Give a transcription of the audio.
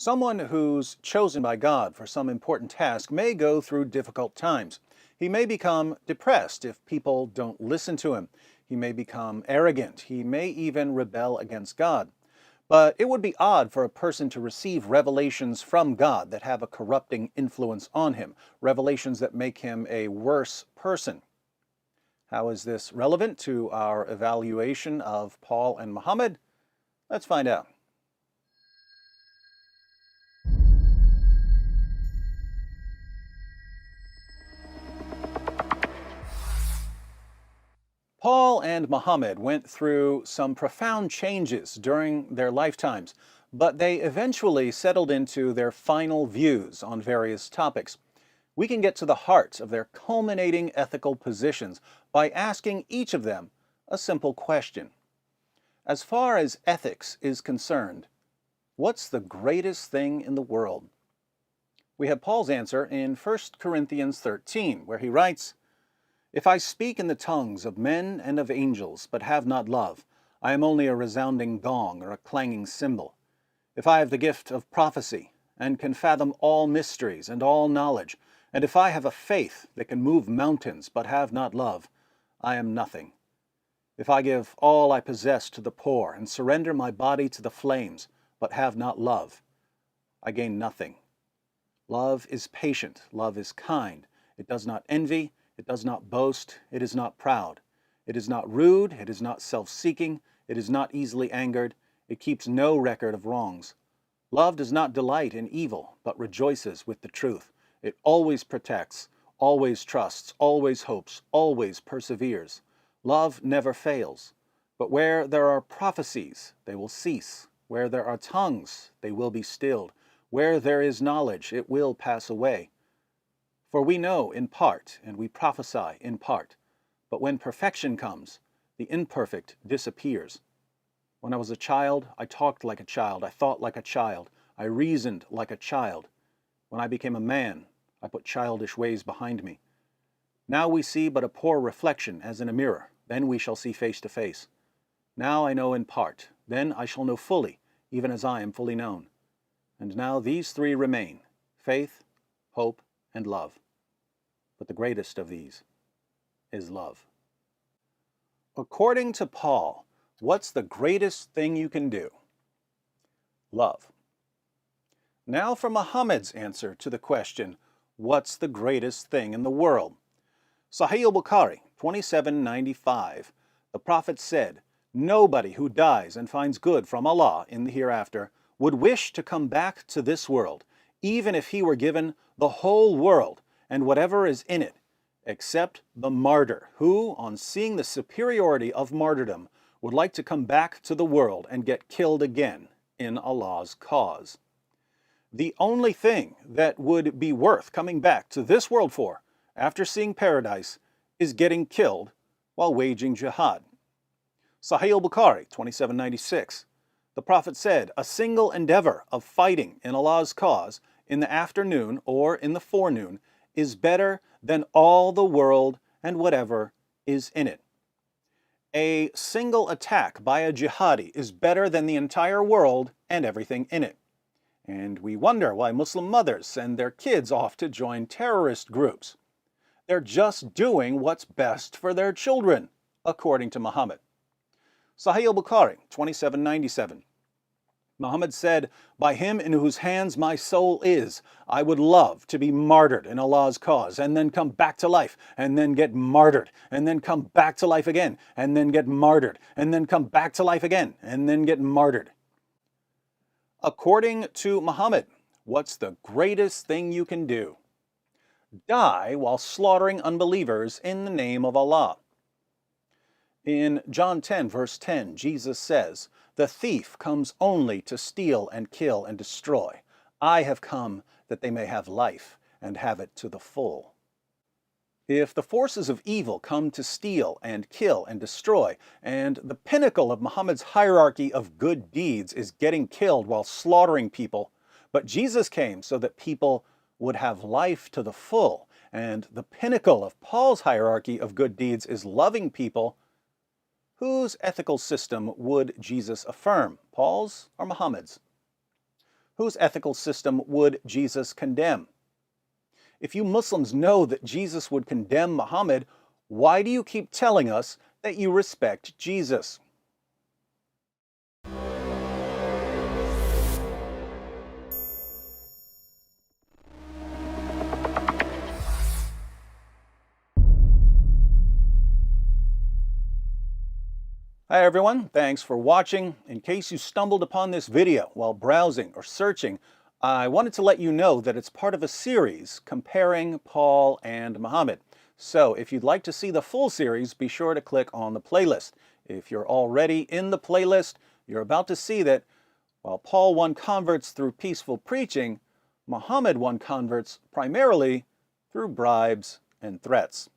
Someone who's chosen by God for some important task may go through difficult times. He may become depressed if people don't listen to him. He may become arrogant. He may even rebel against God. But it would be odd for a person to receive revelations from God that have a corrupting influence on him, revelations that make him a worse person. How is this relevant to our evaluation of Paul and Muhammad? Let's find out. Paul and Muhammad went through some profound changes during their lifetimes, but they eventually settled into their final views on various topics. We can get to the heart of their culminating ethical positions by asking each of them a simple question. As far as ethics is concerned, what's the greatest thing in the world? We have Paul's answer in 1 Corinthians 13, where he writes, "If I speak in the tongues of men and of angels, but have not love, I am only a resounding gong or a clanging cymbal. If I have the gift of prophecy, and can fathom all mysteries and all knowledge, and if I have a faith that can move mountains, but have not love, I am nothing. If I give all I possess to the poor, and surrender my body to the flames, but have not love, I gain nothing. Love is patient, love is kind, it does not envy, it does not boast, it is not proud. It is not rude, it is not self-seeking, it is not easily angered, it keeps no record of wrongs. Love does not delight in evil, but rejoices with the truth. It always protects, always trusts, always hopes, always perseveres. Love never fails. But where there are prophecies, they will cease. Where there are tongues, they will be stilled. Where there is knowledge, it will pass away. For we know in part, and we prophesy in part. But when perfection comes, the imperfect disappears. When I was a child, I talked like a child, I thought like a child, I reasoned like a child. When I became a man, I put childish ways behind me. Now we see but a poor reflection as in a mirror, then we shall see face to face. Now I know in part, then I shall know fully, even as I am fully known. And now these three remain, faith, hope, and love. But the greatest of these is love." According to Paul, what's the greatest thing you can do? Love. Now for Muhammad's answer to the question, what's the greatest thing in the world? Sahih al-Bukhari, 2795, the Prophet said, "Nobody who dies and finds good from Allah in the hereafter would wish to come back to this world, even if he were given the whole world and whatever is in it, except the martyr, who, on seeing the superiority of martyrdom, would like to come back to the world and get killed again in Allah's cause." The only thing that would be worth coming back to this world for, after seeing paradise, is getting killed while waging jihad. Sahih al-Bukhari, 2796. The Prophet said, "A single endeavor of fighting in Allah's cause in the afternoon or in the forenoon is better than all the world and whatever is in it." A single attack by a jihadi is better than the entire world and everything in it. And we wonder why Muslim mothers send their kids off to join terrorist groups. They're just doing what's best for their children, according to Muhammad. Sahih al-Bukhari, 2797. Muhammad said, "By him in whose hands my soul is, I would love to be martyred in Allah's cause, and then come back to life, and then get martyred, and then come back to life again, and then get martyred, and then come back to life again, and then get martyred." According to Muhammad, what's the greatest thing you can do? Die while slaughtering unbelievers in the name of Allah. In John 10, verse 10, Jesus says, "The thief comes only to steal and kill and destroy. I have come that they may have life and have it to the full." If the forces of evil come to steal and kill and destroy, and the pinnacle of Muhammad's hierarchy of good deeds is getting killed while slaughtering people, but Jesus came so that people would have life to the full, and the pinnacle of Paul's hierarchy of good deeds is loving people, whose ethical system would Jesus affirm, Paul's or Muhammad's? Whose ethical system would Jesus condemn? If you Muslims know that Jesus would condemn Muhammad, why do you keep telling us that you respect Jesus? Hi everyone, thanks for watching. In case you stumbled upon this video while browsing or searching, I wanted to let you know that it's part of a series comparing Paul and Muhammad. So if you'd like to see the full series, be sure to click on the playlist. If you're already in the playlist, you're about to see that while Paul won converts through peaceful preaching, Muhammad won converts primarily through bribes and threats.